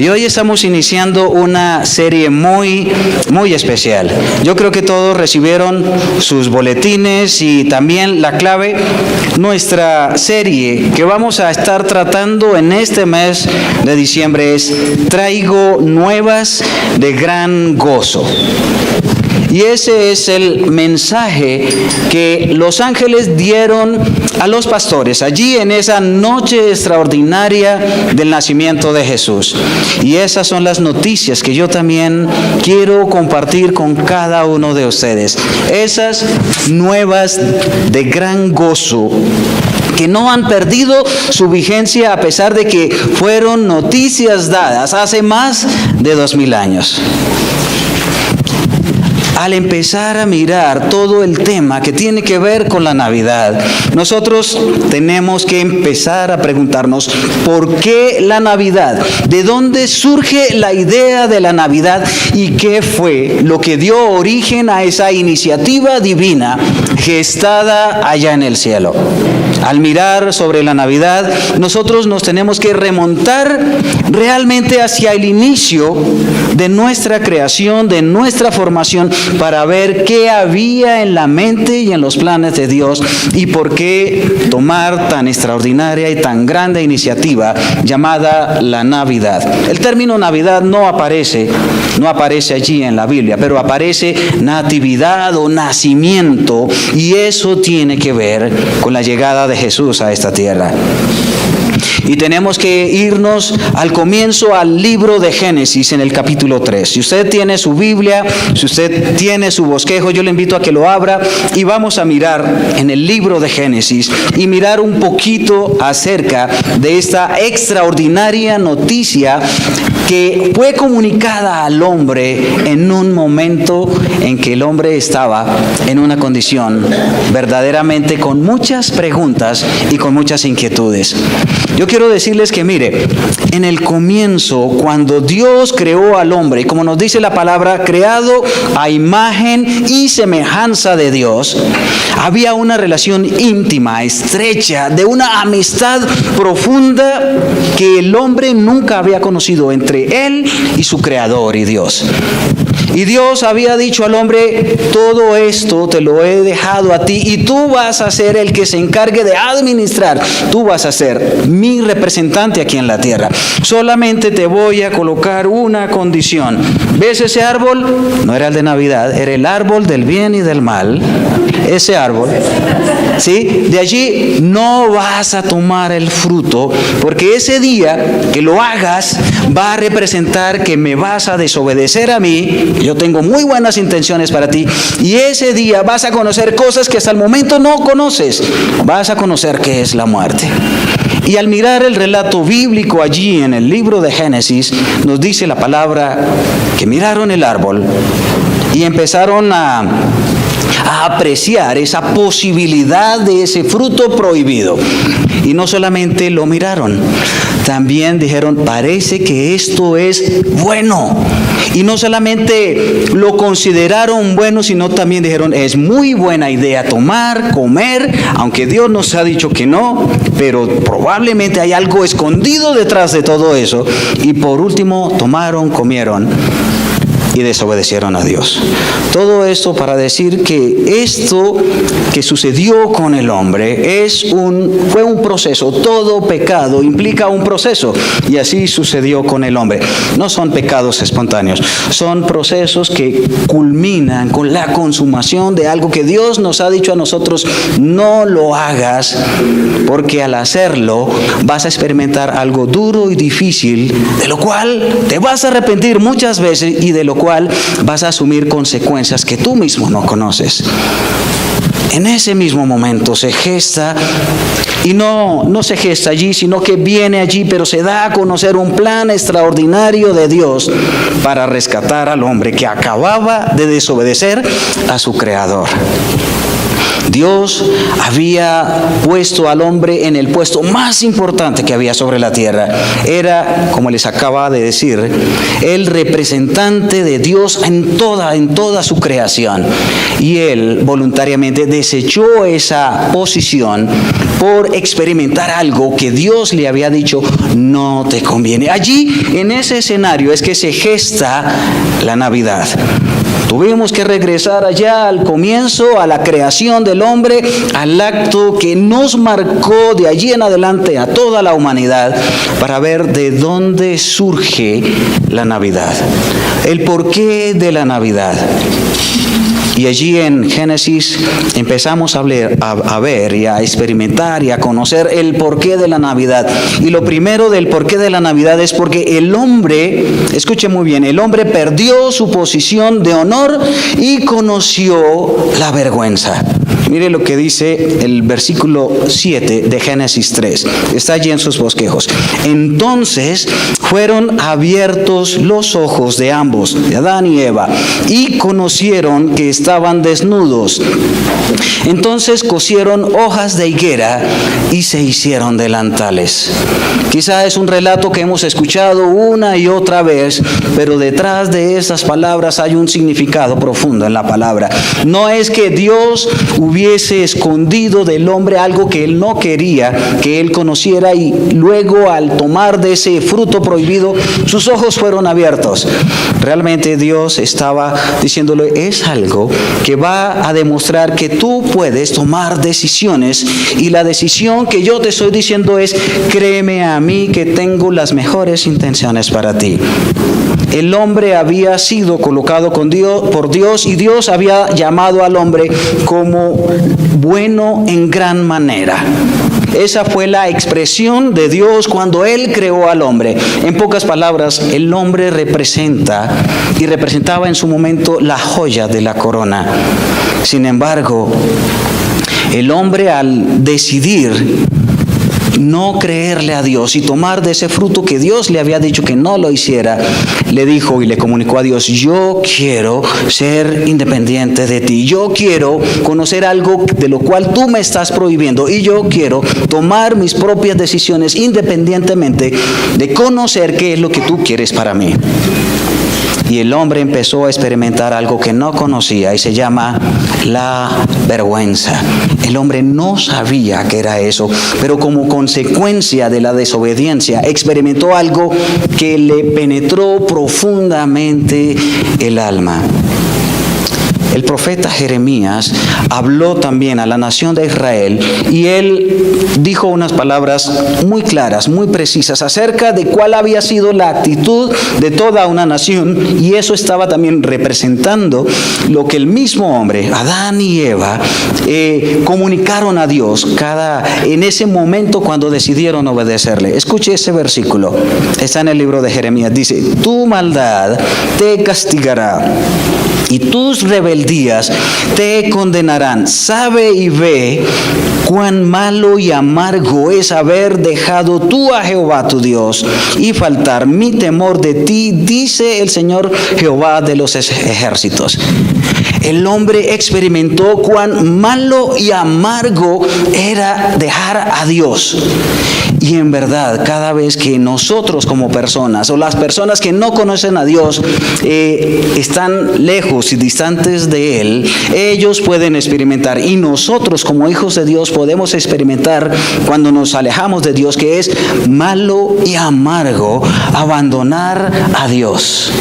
Y hoy estamos iniciando una serie muy especial. Yo creo que todos recibieron sus boletines y también la clave. Nuestra serie que vamos a estar tratando en este mes de diciembre es Traigo nuevas de gran gozo. Y ese es el mensaje que los ángeles dieron a los pastores allí en esa noche extraordinaria del nacimiento de Jesús. Y esas son las noticias que yo también quiero compartir con cada uno de ustedes. Esas nuevas de gran gozo que no han perdido su vigencia a pesar de que fueron noticias dadas hace más de 2000 años. Al empezar a mirar todo el tema que tiene que ver con la Navidad, nosotros tenemos que empezar a preguntarnos ¿por qué la Navidad? ¿De dónde surge la idea de la Navidad? ¿Y qué fue lo que dio origen a esa iniciativa divina gestada allá en el cielo? Al mirar sobre la Navidad, nosotros nos tenemos que remontar realmente hacia el inicio de nuestra creación, de nuestra formación, para ver qué había en la mente y en los planes de Dios y por qué tomar tan extraordinaria y tan grande iniciativa llamada la Navidad. El término Navidad no aparece allí en la Biblia, pero aparece natividad o nacimiento, y eso tiene que ver con la llegada de Jesús a esta tierra. Y tenemos que irnos al comienzo, al libro de Génesis, en el capítulo 3. Si usted tiene su Biblia, si usted tiene su bosquejo, yo le invito a que lo abra y vamos a mirar en el libro de Génesis y mirar un poquito acerca de esta extraordinaria noticia que fue comunicada al hombre en un momento en que el hombre estaba en una condición verdaderamente con muchas preguntas y con muchas inquietudes. Yo quiero decirles que mire, en el comienzo, cuando Dios creó al hombre, como nos dice la palabra, creado a imagen y semejanza de Dios, había una relación íntima, estrecha, de una amistad profunda que el hombre nunca había conocido entre él y su creador y Dios. Y Dios había dicho al hombre: todo esto te lo he dejado a ti y tú vas a ser el que se encargue de administrar. Tú vas a ser mi representante aquí en la tierra. Solamente te voy a colocar una condición. ¿Ves ese árbol? No era el de Navidad, era el árbol del bien y del mal. Ese árbol, ¿sí? De allí no vas a tomar el fruto, porque ese día que lo hagas va a representar que me vas a desobedecer a mí. Yo tengo muy buenas intenciones para ti, y ese día vas a conocer cosas que hasta el momento no conoces. Vas a conocer qué es la muerte. Y al mirar el relato bíblico allí en el libro de Génesis, nos dice la palabra que miraron el árbol y empezaron a apreciar esa posibilidad de ese fruto prohibido. Y no solamente lo miraron, también dijeron: parece que esto es bueno. Y no solamente lo consideraron bueno, sino también dijeron: es muy buena idea tomar, comer, aunque Dios nos ha dicho que no, pero probablemente hay algo escondido detrás de todo eso. Y por último tomaron, comieron y desobedecieron a Dios. Todo esto para decir que esto que sucedió con el hombre fue un proceso. Todo pecado implica un proceso, y así sucedió con el hombre. No son pecados espontáneos, son procesos que culminan con la consumación de algo que Dios nos ha dicho a nosotros: no lo hagas, porque al hacerlo vas a experimentar algo duro y difícil, de lo cual te vas a arrepentir muchas veces y de lo cual vas a asumir consecuencias que tú mismo no conoces. En ese mismo momento se gesta, y no se gesta allí, sino que viene allí, pero se da a conocer un plan extraordinario de Dios para rescatar al hombre que acababa de desobedecer a su creador. Dios había puesto al hombre en el puesto más importante que había sobre la tierra. Era, como les acaba de decir, el representante de Dios en toda su creación. Y él voluntariamente desechó esa posición por experimentar algo que Dios le había dicho no te conviene. Allí, en ese escenario, es que se gesta la Navidad. Tuvimos que regresar allá al comienzo, a la creación del hombre, al acto que nos marcó de allí en adelante a toda la humanidad, para ver de dónde surge la Navidad, el porqué de la Navidad. Y allí en Génesis empezamos a ver y a experimentar y a conocer el porqué de la Navidad. Y lo primero del porqué de la Navidad es porque el hombre, escuche muy bien, el hombre perdió su posición de honor y conoció la vergüenza. Mire lo que dice el versículo 7 de Génesis 3. Está allí en sus bosquejos. Entonces fueron abiertos los ojos de ambos, de Adán y Eva, y conocieron que estaban desnudos. Entonces cosieron hojas de higuera y se hicieron delantales. Quizá es un relato que hemos escuchado una y otra vez, pero detrás de esas palabras hay un significado profundo en la palabra. No es que Dios hubiese escondido del hombre algo que él no quería que él conociera, y luego al tomar de ese fruto prohibido sus ojos fueron abiertos. Realmente Dios estaba diciéndole, es algo que va a demostrar que tú puedes tomar decisiones, y la decisión que yo te estoy diciendo es: créeme a mí que tengo las mejores intenciones para ti. El hombre había sido colocado por Dios, y Dios había llamado al hombre como bueno en gran manera. Esa fue la expresión de Dios cuando Él creó al hombre. En pocas palabras, el hombre representaba en su momento la joya de la corona. Sin embargo, el hombre, al decidir no creerle a Dios y tomar de ese fruto que Dios le había dicho que no lo hiciera, le dijo y le comunicó a Dios: yo quiero ser independiente de ti, yo quiero conocer algo de lo cual tú me estás prohibiendo, y yo quiero tomar mis propias decisiones independientemente de conocer qué es lo que tú quieres para mí. Y el hombre empezó a experimentar algo que no conocía, y se llama la vergüenza. El hombre no sabía qué era eso, pero como consecuencia de la desobediencia experimentó algo que le penetró profundamente el alma. El profeta Jeremías habló también a la nación de Israel, y él dijo unas palabras muy claras, muy precisas acerca de cuál había sido la actitud de toda una nación, y eso estaba también representando lo que el mismo hombre, Adán y Eva, comunicaron a Dios en ese momento cuando decidieron obedecerle. Escuche ese versículo, está en el libro de Jeremías, dice: tu maldad te castigará y tus rebeldías te condenarán. Sabe y ve cuán malo y amargo es haber dejado tú a Jehová tu Dios y faltar mi temor de ti, dice el Señor Jehová de los ejércitos. El hombre experimentó cuán malo y amargo era dejar a Dios. Y en verdad, cada vez que nosotros como personas, o las personas que no conocen a Dios, están lejos y distantes de Él, ellos pueden experimentar, y nosotros como hijos de Dios podemos experimentar cuando nos alejamos de Dios, que es malo y amargo abandonar a Dios.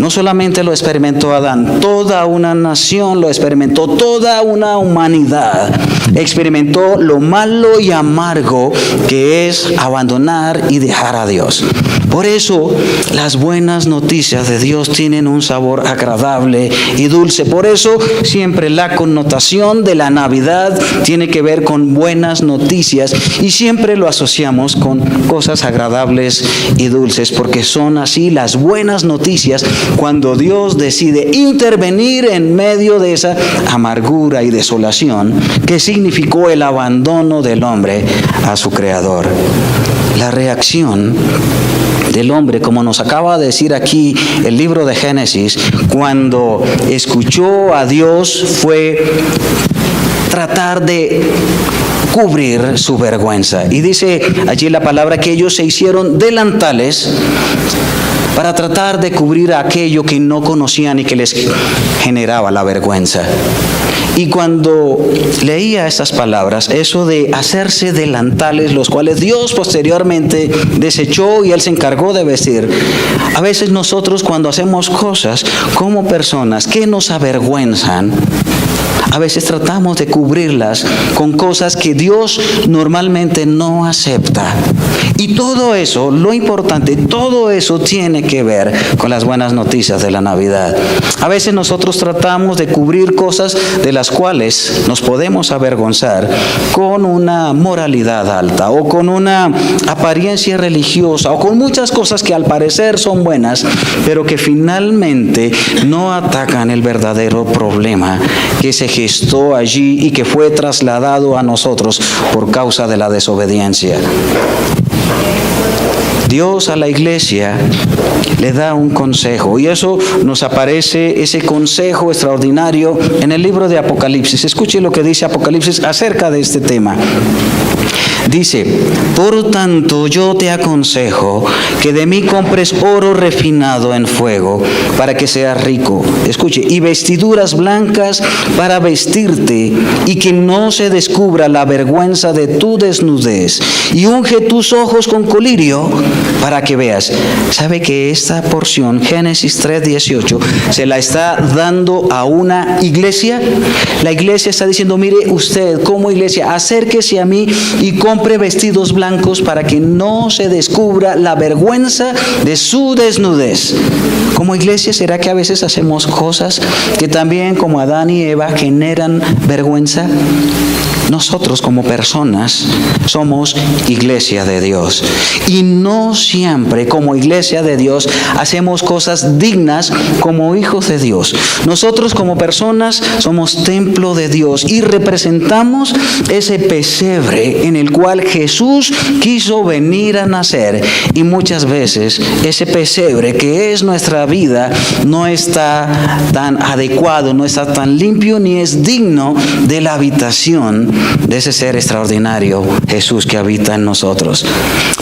No solamente lo experimentó Adán, toda una nación lo experimentó, toda una humanidad experimentó lo malo y amargo que es abandonar y dejar a Dios. Por eso las buenas noticias de Dios tienen un sabor agradable y dulce. Por eso siempre la connotación de la Navidad tiene que ver con buenas noticias, y siempre lo asociamos con cosas agradables y dulces, porque son así las buenas noticias cuando Dios decide intervenir en medio de esa amargura y desolación que significó el abandono del hombre a su Creador. La reacción del hombre, como nos acaba de decir aquí el libro de Génesis, cuando escuchó a Dios, fue tratar de cubrir su vergüenza. Y dice allí la palabra que ellos se hicieron delantales para tratar de cubrir aquello que no conocían y que les generaba la vergüenza. Y cuando leía estas palabras, eso de hacerse delantales, los cuales Dios posteriormente desechó y Él se encargó de vestir, a veces nosotros cuando hacemos cosas como personas que nos avergüenzan, a veces tratamos de cubrirlas con cosas que Dios normalmente no acepta. Y todo eso, lo importante, todo eso tiene que ver con las buenas noticias de la Navidad. A veces nosotros tratamos de cubrir cosas de las cuales nos podemos avergonzar con una moralidad alta o con una apariencia religiosa o con muchas cosas que al parecer son buenas, pero que finalmente no atacan el verdadero problema que se gestó allí y que fue trasladado a nosotros por causa de la desobediencia. Dios a la iglesia le da un consejo, y eso nos aparece, ese consejo extraordinario, en el libro de Apocalipsis. Escuche lo que dice Apocalipsis acerca de este tema. Dice: por tanto yo te aconsejo que de mí compres oro refinado en fuego para que seas rico. Escuche, y vestiduras blancas para vestirte y que no se descubra la vergüenza de tu desnudez. Y unge tus ojos con colirio para que veas. ¿Sabe que esta porción, Génesis 3:18, se la está dando a una iglesia? La iglesia está diciendo: mire usted como iglesia, acérquese a mí y compre vestidos blancos para que no se descubra la vergüenza de su desnudez. Como iglesia, ¿será que a veces hacemos cosas que también, como Adán y Eva, generan vergüenza? Nosotros como personas somos iglesia de Dios, y no siempre como iglesia de Dios hacemos cosas dignas como hijos de Dios. Nosotros como personas somos templo de Dios y representamos ese pesebre en el cual Jesús quiso venir a nacer, y muchas veces ese pesebre que es nuestra vida no está tan adecuado, no está tan limpio, ni es digno de la habitación de ese ser extraordinario, Jesús, que habita en nosotros.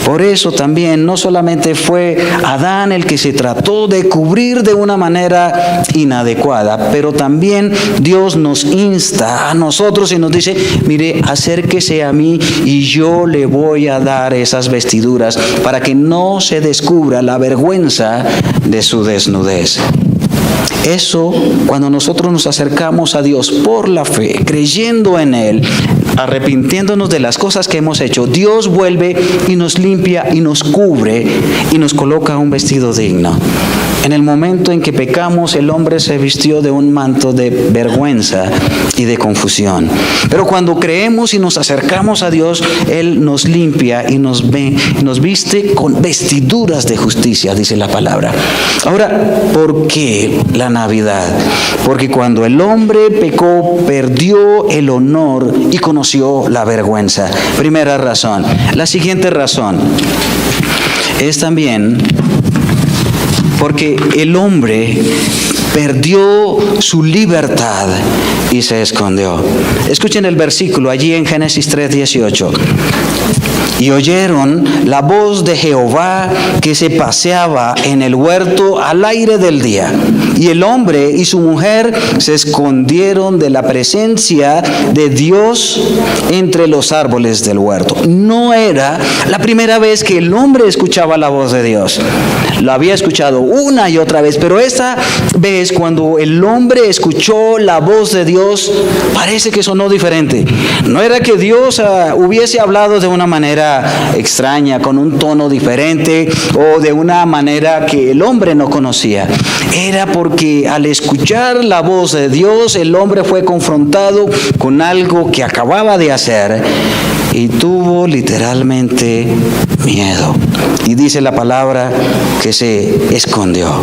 Por eso también no solamente fue Adán el que se trató de cubrir de una manera inadecuada, pero también Dios nos insta a nosotros y nos dice: mire, acérquese a mí y yo le voy a dar esas vestiduras para que no se descubra la vergüenza de su desnudez. Eso, cuando nosotros nos acercamos a Dios por la fe, creyendo en Él, arrepintiéndonos de las cosas que hemos hecho, Dios vuelve y nos limpia y nos cubre y nos coloca un vestido digno. En el momento en que pecamos, el hombre se vistió de un manto de vergüenza y de confusión. Pero cuando creemos y nos acercamos a Dios, Él nos limpia y nos viste con vestiduras de justicia, dice la palabra. Ahora, ¿por qué la Navidad? Porque cuando el hombre pecó, perdió el honor y conoció la vergüenza. Primera razón. La siguiente razón es también porque el hombre perdió su libertad y se escondió. Escuchen el versículo allí en Génesis 3:18. Y oyeron la voz de Jehová que se paseaba en el huerto al aire del día. Y el hombre y su mujer se escondieron de la presencia de Dios entre los árboles del huerto. No era la primera vez que el hombre escuchaba la voz de Dios. Lo había escuchado una y otra vez, pero esta vez cuando el hombre escuchó la voz de Dios, parece que sonó diferente. No era que Dios hubiese hablado de una manera extraña, con un tono diferente o de una manera que el hombre no conocía. Era porque al escuchar la voz de Dios, el hombre fue confrontado con algo que acababa de hacer y tuvo literalmente miedo. Y dice la palabra que se escondió.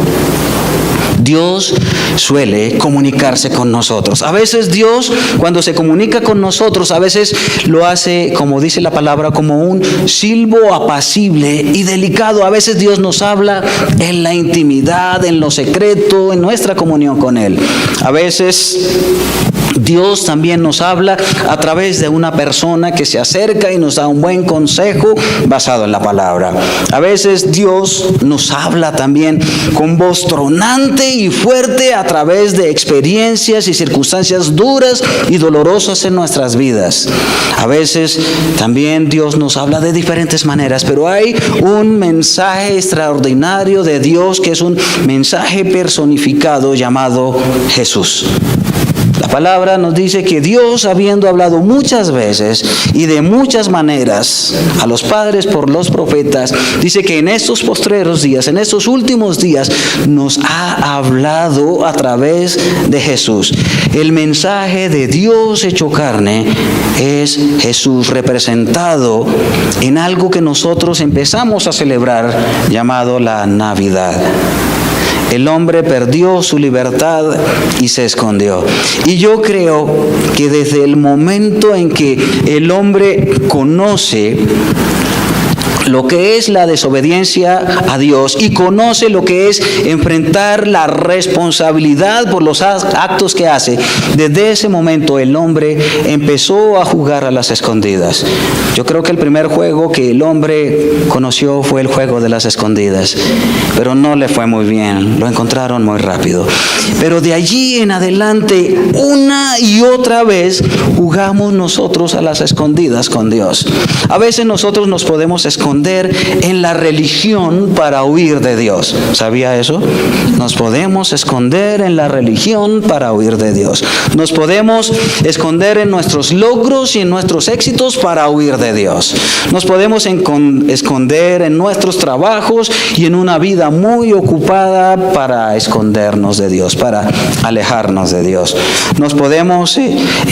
Dios suele comunicarse con nosotros. A veces Dios, cuando se comunica con nosotros, a veces lo hace, como dice la palabra, como un silbo apacible y delicado. A veces Dios nos habla en la intimidad, en lo secreto, en nuestra comunión con Él. A veces Dios también nos habla a través de una persona que se acerca y nos da un buen consejo basado en la palabra. A veces Dios nos habla también con voz tronante y fuerte a través de experiencias y circunstancias duras y dolorosas en nuestras vidas. A veces también Dios nos habla de diferentes maneras, pero hay un mensaje extraordinario de Dios que es un mensaje personificado llamado Jesús. La palabra nos dice que Dios, habiendo hablado muchas veces y de muchas maneras a los padres por los profetas, dice que en estos postreros días, en estos últimos días, nos ha hablado a través de Jesús. El mensaje de Dios hecho carne es Jesús representado en algo que nosotros empezamos a celebrar llamado la Navidad. El hombre perdió su libertad y se escondió. Y yo creo que desde el momento en que el hombre conoce lo que es la desobediencia a Dios y conoce lo que es enfrentar la responsabilidad por los actos que hace, desde ese momento el hombre empezó a jugar a las escondidas. Yo creo que el primer juego que el hombre conoció fue el juego de las escondidas, pero no le fue muy bien, lo encontraron muy rápido. Pero de allí en adelante, una y otra vez jugamos nosotros a las escondidas con Dios. A veces nosotros nos podemos esconder en la religión para huir de Dios. ¿Sabía eso? Nos podemos esconder en la religión para huir de Dios. Nos podemos esconder en nuestros logros y en nuestros éxitos para huir de Dios. Nos podemos esconder en nuestros trabajos y en una vida muy ocupada para escondernos de Dios, para alejarnos de Dios. Nos podemos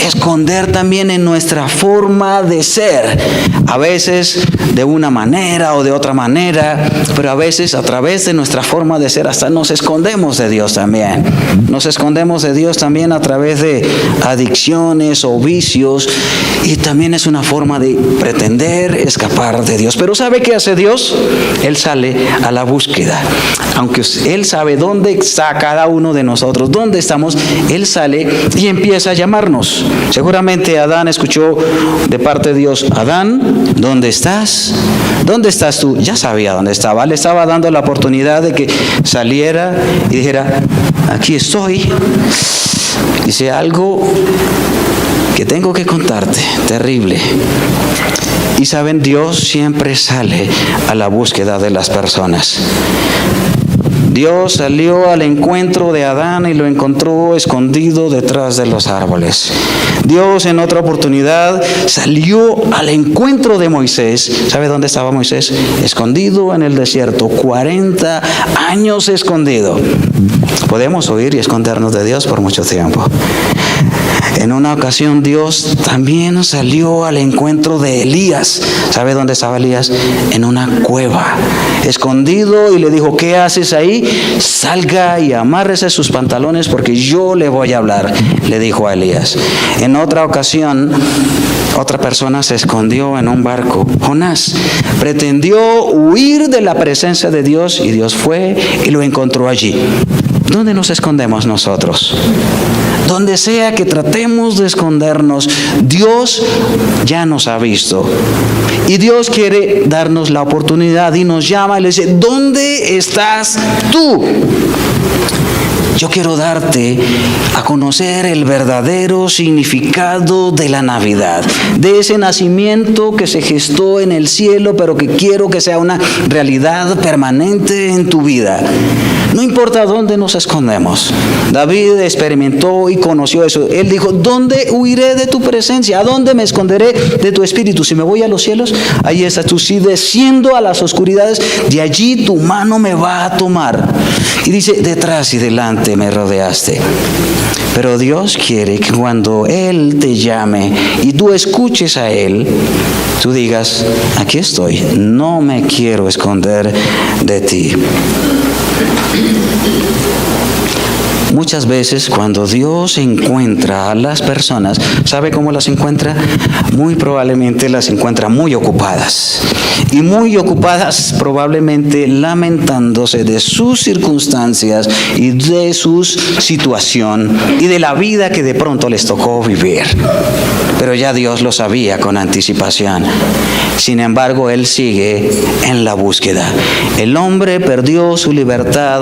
esconder también en nuestra forma de ser. A veces de una manera o de otra manera, pero a veces a través de nuestra forma de ser hasta nos escondemos de Dios también. Nos escondemos de Dios también a través de adicciones o vicios, y también es una forma de pretender escapar de Dios. Pero ¿sabe qué hace Dios? Él sale a la búsqueda. Aunque Él sabe dónde está cada uno de nosotros, dónde estamos, Él sale y empieza a llamarnos. Seguramente Adán escuchó de parte de Dios: Adán, ¿dónde estás? ¿Dónde estás tú? Ya sabía dónde estaba. Le estaba dando la oportunidad de que saliera y dijera: aquí estoy. Dice algo que tengo que contarte, terrible. Y saben, Dios siempre sale a la búsqueda de las personas. Dios salió al encuentro de Adán y lo encontró escondido detrás de los árboles. Dios en otra oportunidad salió al encuentro de Moisés. ¿Sabe dónde estaba Moisés? Escondido en el desierto, 40 años escondido. Podemos huir y escondernos de Dios por mucho tiempo. En una ocasión Dios también salió al encuentro de Elías. ¿Sabe dónde estaba Elías? En una cueva, escondido, y le dijo: ¿qué haces ahí? Salga y amárrese sus pantalones porque yo le voy a hablar, le dijo a Elías. En otra ocasión, otra persona se escondió en un barco. Jonás pretendió huir de la presencia de Dios y Dios fue y lo encontró allí. ¿Dónde nos escondemos nosotros? Donde sea que tratemos de escondernos, Dios ya nos ha visto. Y Dios quiere darnos la oportunidad y nos llama y le dice: ¿dónde estás tú? Yo quiero darte a conocer el verdadero significado de la Navidad, de ese nacimiento que se gestó en el cielo, pero que quiero que sea una realidad permanente en tu vida. No importa dónde nos escondemos. David experimentó y conoció eso. Él dijo: ¿dónde huiré de tu presencia? ¿A dónde me esconderé de tu espíritu? Si me voy a los cielos, ahí estás tú. Si desciendo a las oscuridades, de allí tu mano me va a tomar. Y dice: detrás y delante me rodeaste. Pero Dios quiere que cuando Él te llame y tú escuches a Él, tú digas: aquí estoy, no me quiero esconder de ti. Muchas veces cuando Dios encuentra a las personas, ¿sabe cómo las encuentra? Muy probablemente las encuentra muy ocupadas. Y muy ocupadas probablemente lamentándose de sus circunstancias y de su situación y de la vida que de pronto les tocó vivir. Pero ya Dios lo sabía con anticipación. Sin embargo, Él sigue en la búsqueda. El hombre perdió su libertad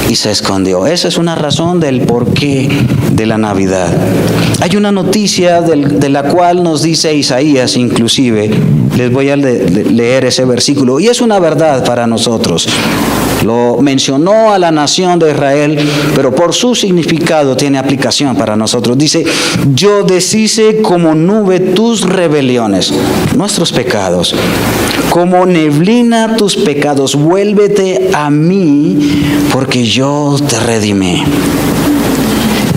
y se escondió. Esa es una razón del porqué de la Navidad. Hay una noticia de la cual nos dice Isaías inclusive. Les voy a leer ese versículo. Y es una verdad para nosotros. Lo mencionó a la nación de Israel, pero por su significado tiene aplicación para nosotros. Dice, yo deshice como nube tus rebeliones, nuestros pecados, como neblina tus pecados, vuélvete a mí, porque yo te redimí.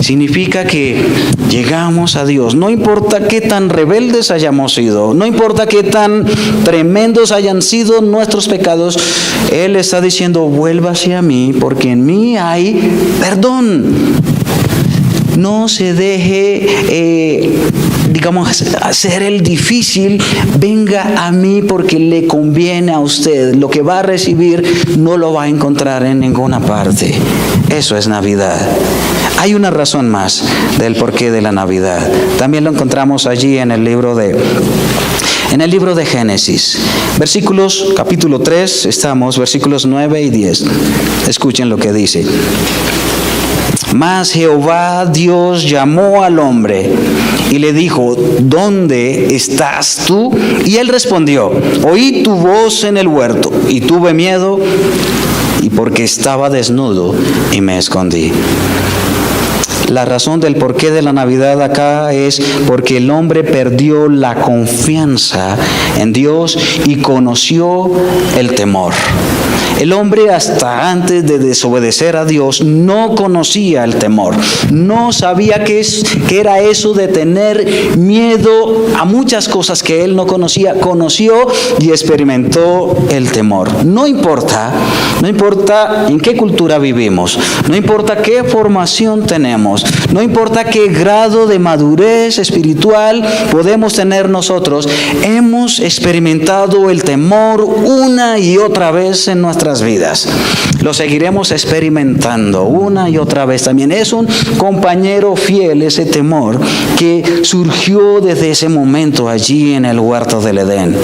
Significa que llegamos a Dios, no importa qué tan rebeldes hayamos sido, no importa qué tan tremendos hayan sido nuestros pecados, Él está diciendo, vuélvase a mí, porque en mí hay perdón. No se deje, hacer el difícil, venga a mí porque le conviene a usted. Lo que va a recibir no lo va a encontrar en ninguna parte. Eso es Navidad. Hay una razón más del porqué de la Navidad. También lo encontramos allí en el libro de Génesis. Capítulo 3, versículos 9 y 10. Escuchen lo que dice. Mas Jehová Dios llamó al hombre y le dijo, ¿dónde estás tú? Y él respondió, oí tu voz en el huerto y tuve miedo, y porque estaba desnudo y me escondí. La razón del porqué de la Navidad acá es porque el hombre perdió la confianza en Dios y conoció el temor. El hombre hasta antes de desobedecer a Dios no conocía el temor, no sabía qué era eso de tener miedo a muchas cosas que él no conocía. Conoció y experimentó el temor. No importa en qué cultura vivimos, no importa qué formación tenemos, no importa qué grado de madurez espiritual podemos tener nosotros, hemos experimentado el temor una y otra vez en nuestras vidas. Lo seguiremos experimentando una y otra vez también. Es un compañero fiel ese temor que surgió desde ese momento allí en el huerto del Edén.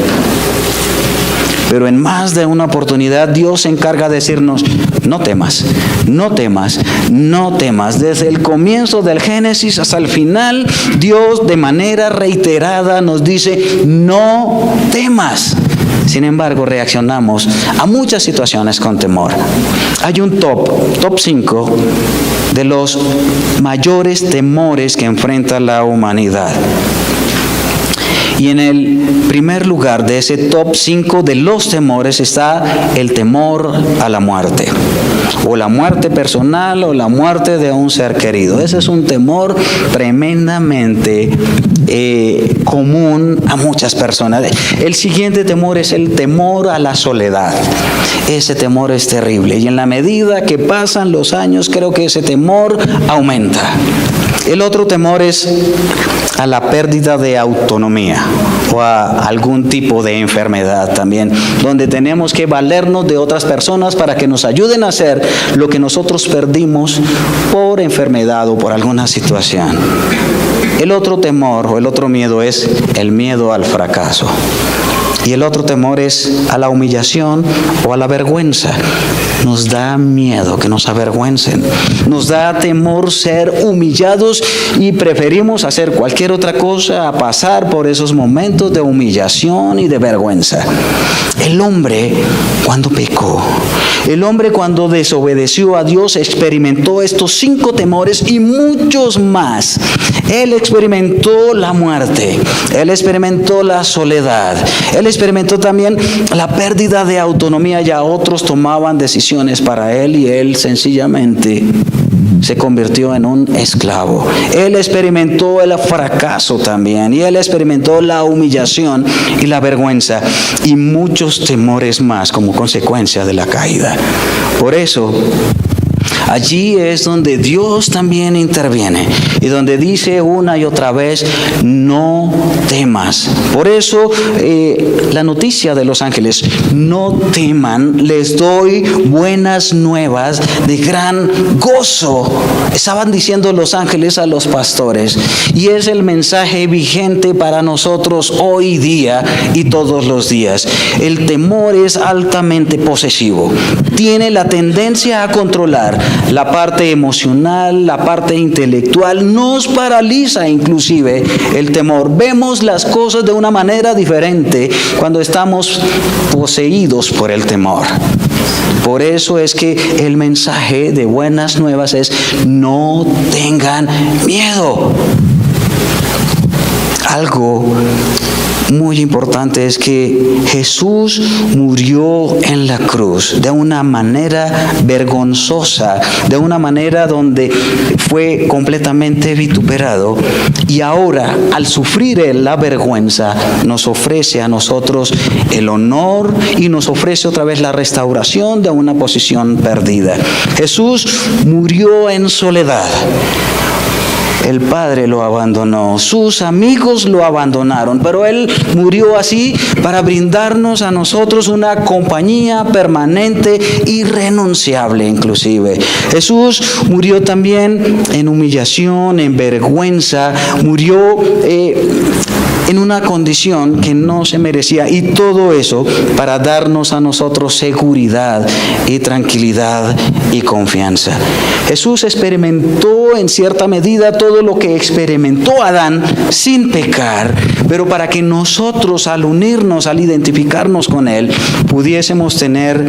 Pero en más de una oportunidad Dios se encarga de decirnos, no temas, no temas, no temas. Desde el comienzo del Génesis hasta el final, Dios de manera reiterada nos dice, no temas. Sin embargo, reaccionamos a muchas situaciones con temor. Hay un top 5 de los mayores temores que enfrenta la humanidad. Y en el primer lugar de ese top 5 de los temores está el temor a la muerte. O la muerte personal o la muerte de un ser querido. Ese es un temor tremendamente común a muchas personas. El siguiente temor es el temor a la soledad. Ese temor es terrible. Y en la medida que pasan los años, creo que ese temor aumenta. El otro temor es a la pérdida de autonomía o a algún tipo de enfermedad también, donde tenemos que valernos de otras personas para que nos ayuden a hacer lo que nosotros perdimos por enfermedad o por alguna situación. El otro temor o el otro miedo es el miedo al fracaso. Y el otro temor es a la humillación o a la vergüenza. Nos da miedo que nos avergüencen. Nos da temor ser humillados y preferimos hacer cualquier otra cosa a pasar por esos momentos de humillación y de vergüenza. El hombre cuando pecó, el hombre cuando desobedeció a Dios experimentó estos 5 temores y muchos más. Él experimentó la muerte, él experimentó la soledad, él experimentó también la pérdida de autonomía. Ya otros tomaban decisiones para él y él sencillamente se convirtió en un esclavo. Él experimentó el fracaso también y él experimentó la humillación y la vergüenza y muchos temores más como consecuencia de la caída. Por eso Allí es donde Dios también interviene y donde dice una y otra vez, no temas. Por eso la noticia de los ángeles, no teman, les doy buenas nuevas de gran gozo. Estaban diciendo los ángeles a los pastores, y es el mensaje vigente para nosotros hoy día y todos los días. El temor es altamente posesivo, tiene la tendencia a controlar la parte emocional, la parte intelectual, nos paraliza inclusive el temor. Vemos las cosas de una manera diferente cuando estamos poseídos por el temor. Por eso es que el mensaje de buenas nuevas es, no tengan miedo. Algo muy importante es que Jesús murió en la cruz de una manera vergonzosa, de una manera donde fue completamente vituperado, y ahora al sufrir él la vergüenza nos ofrece a nosotros el honor y nos ofrece otra vez la restauración de una posición perdida. Jesús murió en soledad. El Padre lo abandonó, sus amigos lo abandonaron, pero Él murió así para brindarnos a nosotros una compañía permanente, irrenunciable inclusive. Jesús murió también en humillación, en vergüenza, murió en una condición que no se merecía, y todo eso para darnos a nosotros seguridad y tranquilidad y confianza. Jesús experimentó en cierta medida todo lo que experimentó Adán sin pecar, pero para que nosotros al unirnos, al identificarnos con Él, pudiésemos tener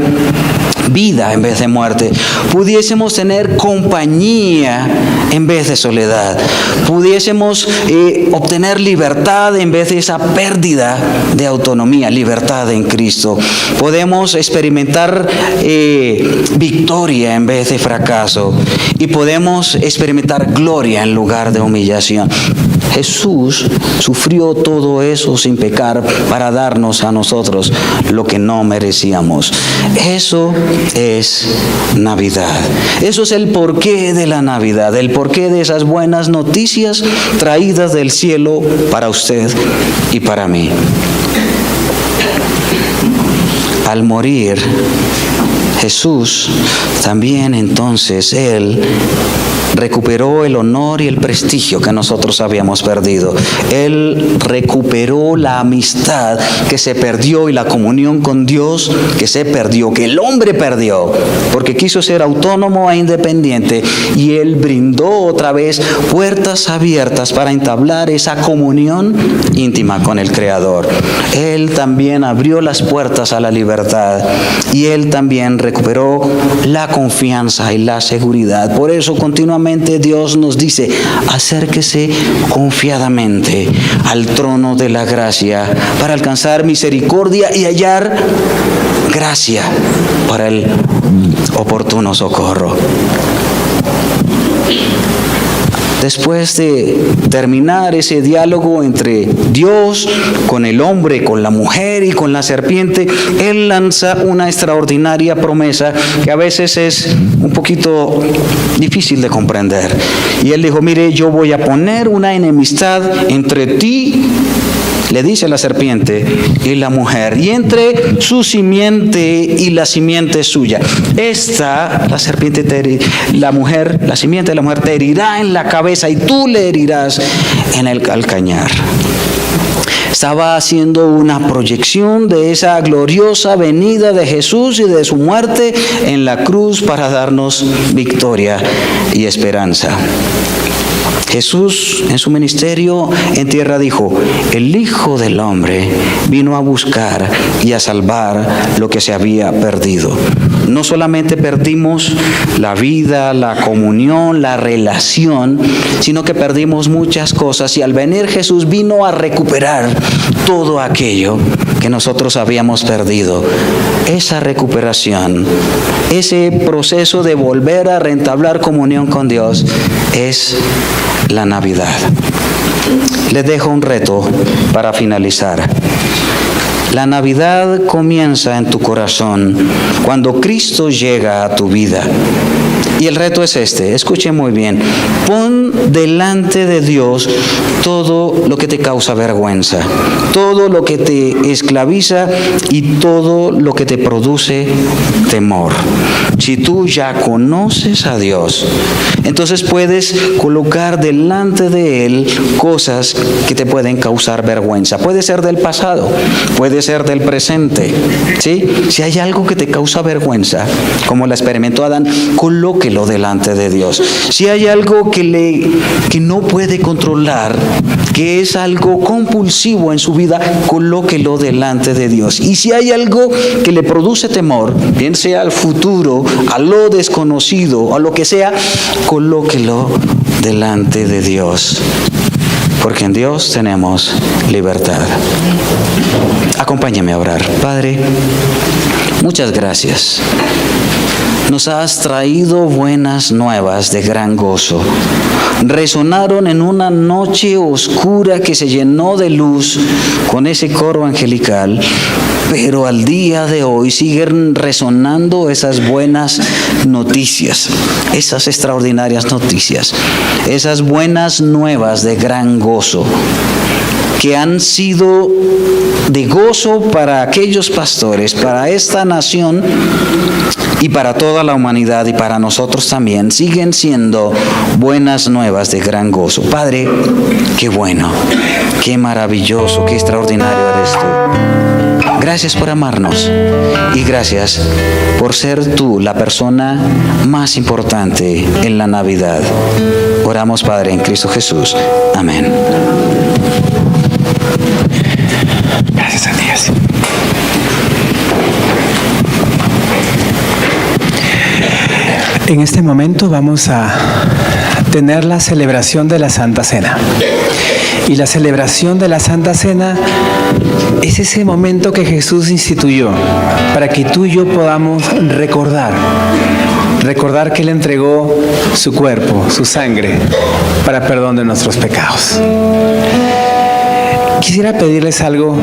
vida en vez de muerte, pudiésemos tener compañía en vez de soledad, pudiésemos obtener libertad en vez de esa pérdida de autonomía, libertad en Cristo. Podemos experimentar victoria en vez de fracaso, y podemos experimentar gloria en lugar de humillación. Jesús sufrió todo eso sin pecar para darnos a nosotros lo que no merecíamos. Eso es Navidad. Eso es el porqué de la Navidad, el porqué de esas buenas noticias traídas del cielo para usted y para mí. Al morir Jesús, también entonces Él recuperó el honor y el prestigio que nosotros habíamos perdido. Él recuperó la amistad que se perdió y la comunión con Dios que se perdió, que el hombre perdió, porque quiso ser autónomo e independiente, y Él brindó otra vez puertas abiertas para entablar esa comunión íntima con el Creador. Él también abrió las puertas a la libertad, y Él también recuperó la confianza y la seguridad. Por eso continuamente Dios nos dice, acérquese confiadamente al trono de la gracia para alcanzar misericordia y hallar gracia para el oportuno socorro. Después de terminar ese diálogo entre Dios con el hombre, con la mujer y con la serpiente, Él lanza una extraordinaria promesa que a veces es un poquito difícil de comprender. Y Él dijo, mire, yo voy a poner una enemistad entre ti, le dice la serpiente, y la mujer, y entre su simiente y la simiente suya. La serpiente, la mujer, la simiente de la mujer te herirá en la cabeza y tú le herirás en el calcañar. Estaba haciendo una proyección de esa gloriosa venida de Jesús y de su muerte en la cruz para darnos victoria y esperanza. Jesús en su ministerio en tierra dijo, el Hijo del Hombre vino a buscar y a salvar lo que se había perdido. No solamente perdimos la vida, la comunión, la relación, sino que perdimos muchas cosas, y al venir Jesús vino a recuperar todo aquello que nosotros habíamos perdido. Esa recuperación, ese proceso de volver a reentablar comunión con Dios es la Navidad. Les dejo un reto para finalizar. La Navidad comienza en tu corazón cuando Cristo llega a tu vida. Y el reto es este, escuche muy bien, pon delante de Dios todo lo que te causa vergüenza, todo lo que te esclaviza y todo lo que te produce temor. Si tú ya conoces a Dios, entonces puedes colocar delante de Él cosas que te pueden causar vergüenza. Puede ser del pasado, puede ser del presente, ¿sí? Si hay algo que te causa vergüenza, como la experimentó Adán, colóquelo delante de Dios. Si hay algo que no puede controlar, que es algo compulsivo en su vida, colóquelo delante de Dios. Y si hay algo que le produce temor, bien sea al futuro, a lo desconocido, a lo que sea, colóquelo delante de Dios. Porque en Dios tenemos libertad. Acompáñame a orar. Padre, muchas gracias. Nos has traído buenas nuevas de gran gozo. Resonaron en una noche oscura que se llenó de luz con ese coro angelical, pero al día de hoy siguen resonando esas buenas noticias, esas extraordinarias noticias, esas buenas nuevas de gran gozo, que han sido de gozo para aquellos pastores, para esta nación y para toda la humanidad y para nosotros también. Siguen siendo buenas nuevas de gran gozo. Padre, qué bueno, qué maravilloso, qué extraordinario eres tú. Gracias por amarnos y gracias por ser tú la persona más importante en la Navidad. Oramos, Padre, en Cristo Jesús. Amén. Gracias a Dios. En este momento vamos a tener la celebración de la Santa Cena. Y la celebración de la Santa Cena es ese momento que Jesús instituyó para que tú y yo podamos recordar que Él entregó su cuerpo, su sangre, para perdón de nuestros pecados. Quisiera pedirles algo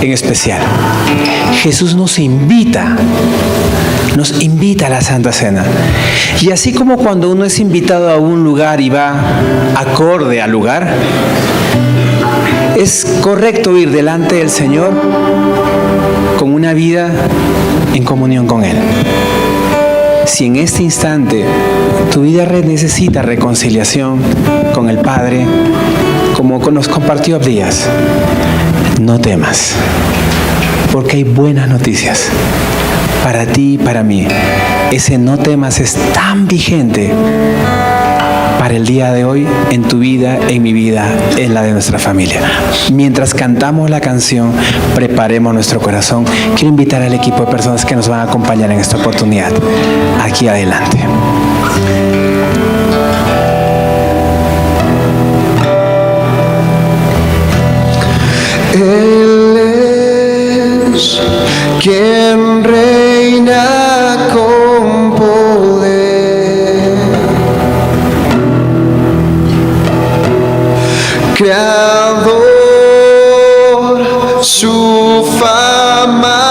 en especial. Jesús nos invita a la Santa Cena. Y así como cuando uno es invitado a un lugar y va acorde al lugar, es correcto ir delante del Señor con una vida en comunión con Él. Si en este instante tu vida necesita reconciliación con el Padre, como nos compartió Abdías, no temas, porque hay buenas noticias para ti y para mí. Ese no temas es tan vigente para el día de hoy, en tu vida, en mi vida, en la de nuestra familia. Mientras cantamos la canción, preparemos nuestro corazón. Quiero invitar al equipo de personas que nos van a acompañar en esta oportunidad. Aquí adelante. Él es quien reina con poder, Creador, su fama